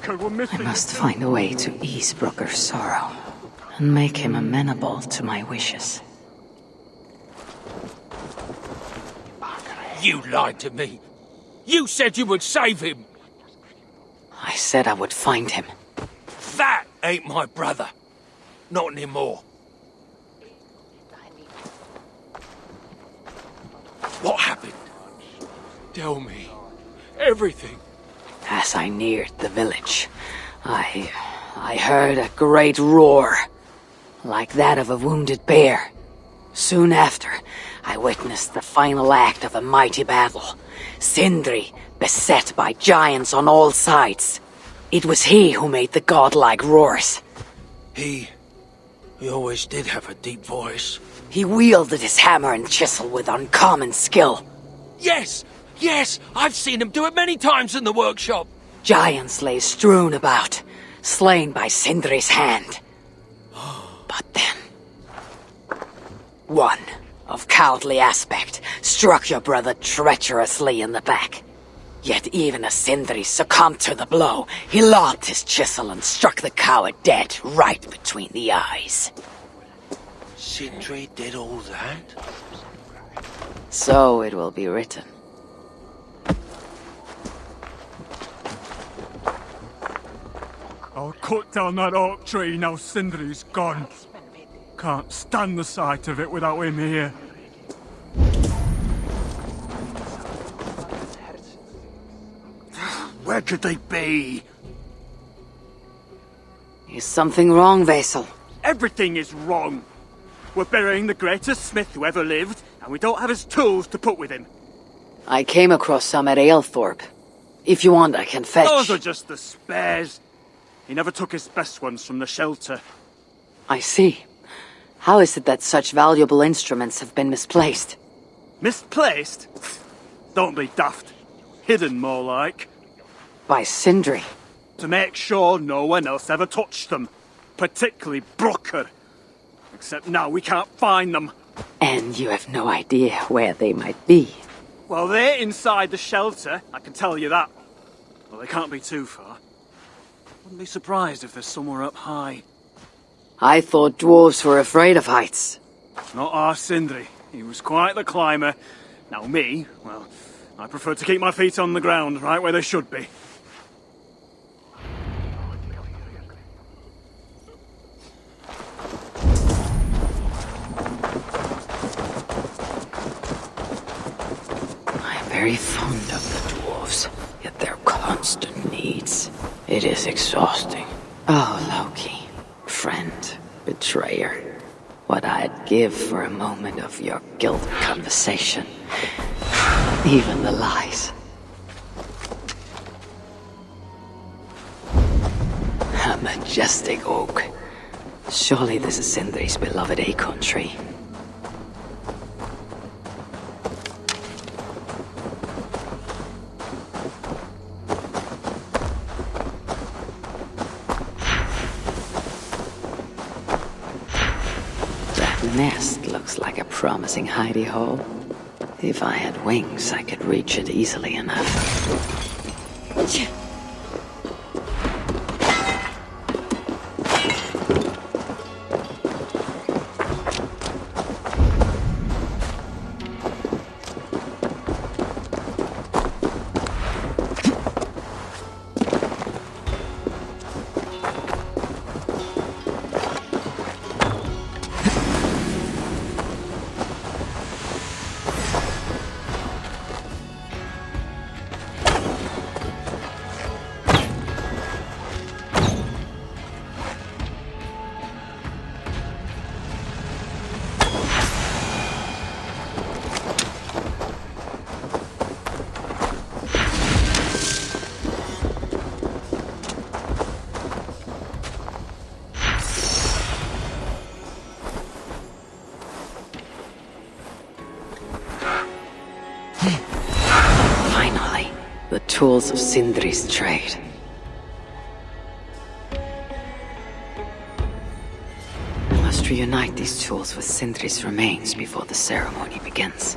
I must find a way to ease Brooker's sorrow and make him amenable to my wishes. You lied to me. You said you would save him. I said I would find him. That ain't my brother. Not anymore. What happened? Tell me. Everything. As I neared the village, I heard a great roar, like that of a wounded bear. Soon after, I witnessed the final act of a mighty battle. Sindri, beset by giants on all sides. It was he who made the godlike roars. He always did have a deep voice. He wielded his hammer and chisel with uncommon skill. Yes! Yes! I've seen him do it many times in the workshop! Giants lay strewn about, slain by Sindri's hand. But then, one of cowardly aspect struck your brother treacherously in the back. Yet even as Sindri succumbed to the blow, he lobbed his chisel and struck the coward dead right between the eyes. Sindri did all that? So it will be written. I'll cut down that oak tree now Sindri's gone. Can't stand the sight of it without him here. Where could they be? Is something wrong, Vassal? Everything is wrong. We're burying the greatest smith who ever lived, and we don't have his tools to put with him. I came across some at Aylthorpe. If you want, I can fetch. Those are just the spares. He never took his best ones from the shelter. I see. How is it that such valuable instruments have been misplaced? Misplaced? Don't be daft. Hidden, more like. By Sindri. To make sure no one else ever touched them. Particularly Brooker. Except now we can't find them. And you have no idea where they might be. Well, they're inside the shelter, I can tell you that. Well, they can't be too far. Wouldn't be surprised if they're somewhere up high. I thought dwarves were afraid of heights. Not our Sindri. He was quite the climber. Now me, well, I prefer to keep my feet on the ground, right where they should be. I'm very fond of the dwarves, yet their constant needs. It is exhausting. Oh, Loki. Friend, betrayer. What I'd give for a moment of your guilt conversation. Even the lies. A majestic oak. Surely this is Sindri's beloved acorn tree. Nest looks like a promising hidey hole. If I had wings, I could reach it easily enough. The tools of Sindri's trade. I must reunite these tools with Sindri's remains before the ceremony begins.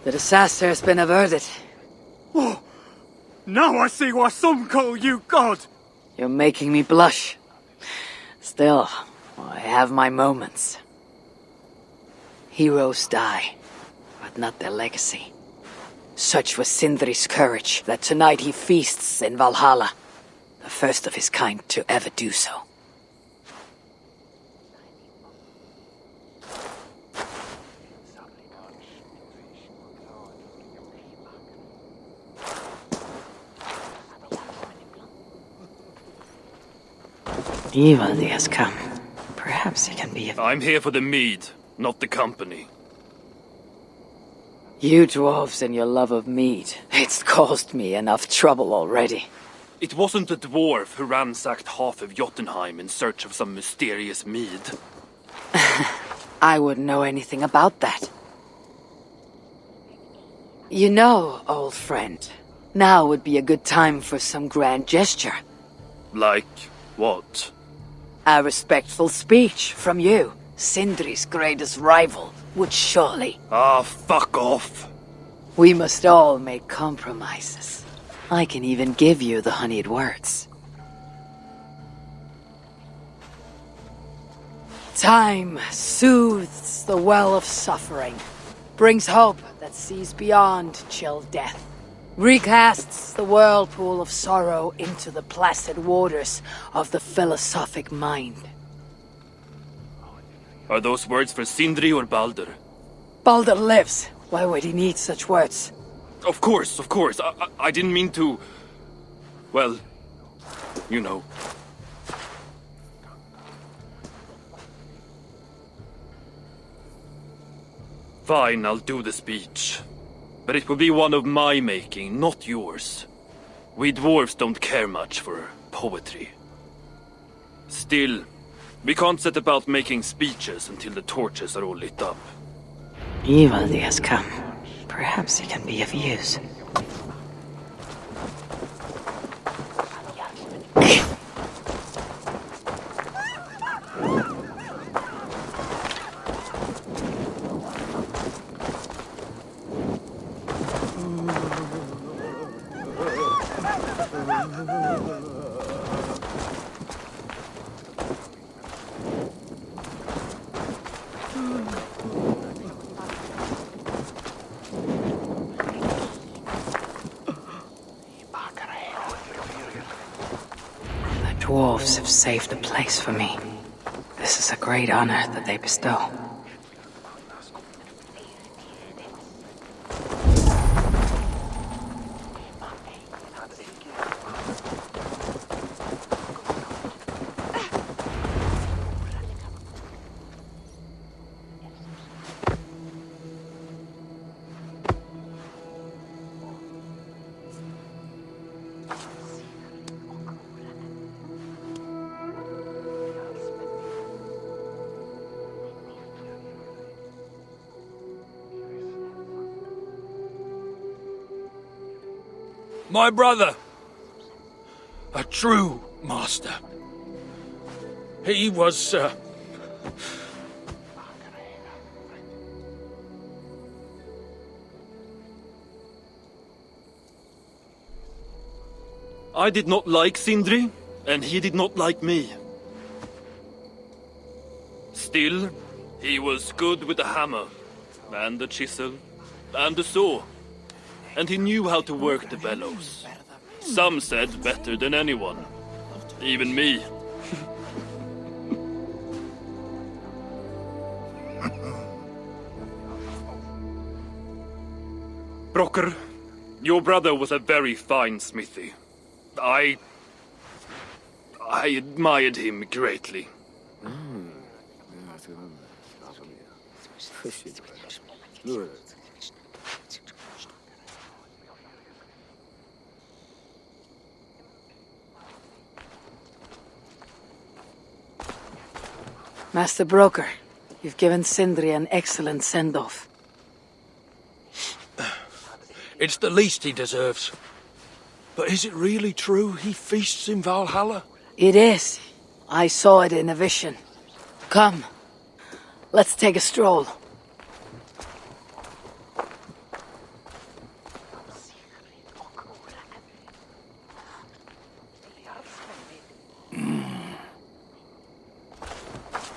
The disaster has been averted. Oh, now I see why some call you God! You're making me blush. Still, I have my moments. Heroes die, but not their legacy. Such was Sindri's courage that tonight he feasts in Valhalla, the first of his kind to ever do so. Eivor has come. Perhaps he can be of... I'm here for the mead, not the company. You dwarves and your love of mead. It's caused me enough trouble already. It wasn't a dwarf who ransacked half of Jotunheim in search of some mysterious mead. I wouldn't know anything about that. You know, old friend, now would be a good time for some grand gesture. Like what? A respectful speech from you, Sindri's greatest rival, would surely. Ah, fuck off. We must all make compromises. I can even give you the honeyed words. Time soothes the well of suffering, brings hope that sees beyond chill death, recasts the whirlpool of sorrow into the placid waters of the philosophic mind. Are those words for Sindri or Baldur? Baldur lives. Why would he need such words? Of course. I didn't mean to... Well, you know. Fine, I'll do the speech. But it will be one of my making, not yours. We dwarves don't care much for poetry. Still, we can't set about making speeches until the torches are all lit up. Eivor has come. Perhaps he can be of use. Dwarves have saved the place for me. This is a great honor that they bestow. My brother. A true master. He was, I did not like Sindri, and he did not like me. Still, he was good with the hammer, and the chisel, and the saw. And he knew how to work the bellows. Some said better than anyone. Even me. Brocker, your brother was a very fine smithy. I admired him greatly. Master Broker, you've given Sindri an excellent send-off. it's the least he deserves. But is it really true he feasts in Valhalla? It is. I saw it in a vision. Come, let's take a stroll.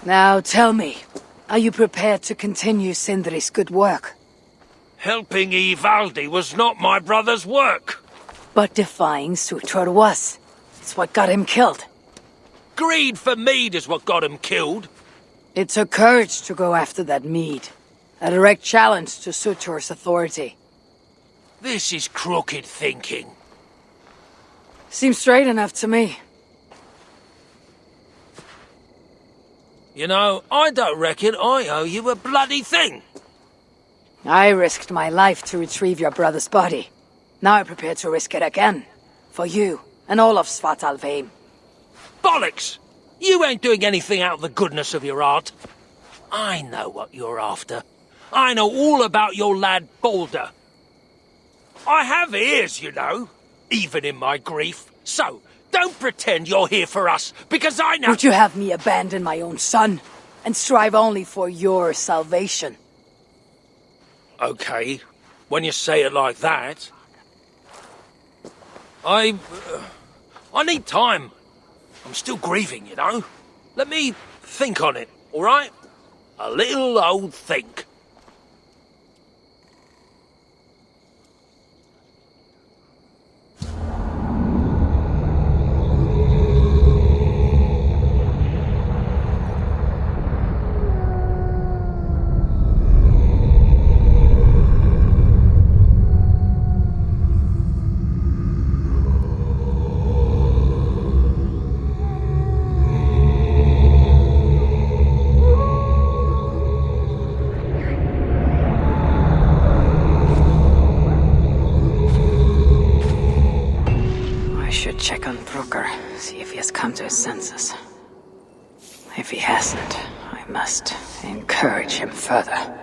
Now tell me, are you prepared to continue Sindri's good work? Helping Ivaldi was not my brother's work. But defying Sutor was. It's what got him killed. Greed for mead is what got him killed. It took courage to go after that mead. A direct challenge to Sutor's authority. This is crooked thinking. Seems straight enough to me. You know, I don't reckon I owe you a bloody thing. I risked my life to retrieve your brother's body. Now I'm prepared to risk it again. For you, and all of Svartalfheim. Bollocks! You ain't doing anything out of the goodness of your heart. I know what you're after. I know all about your lad Balder. I have ears, you know, even in my grief. So, don't pretend you're here for us, because I know— Would you have me abandon my own son, and strive only for your salvation? Okay, when you say it like that. I need time. I'm still grieving, you know. Let me think on it, all right? A little old think. Check on Brooker, see if he has come to his senses. If he hasn't, I must encourage him further.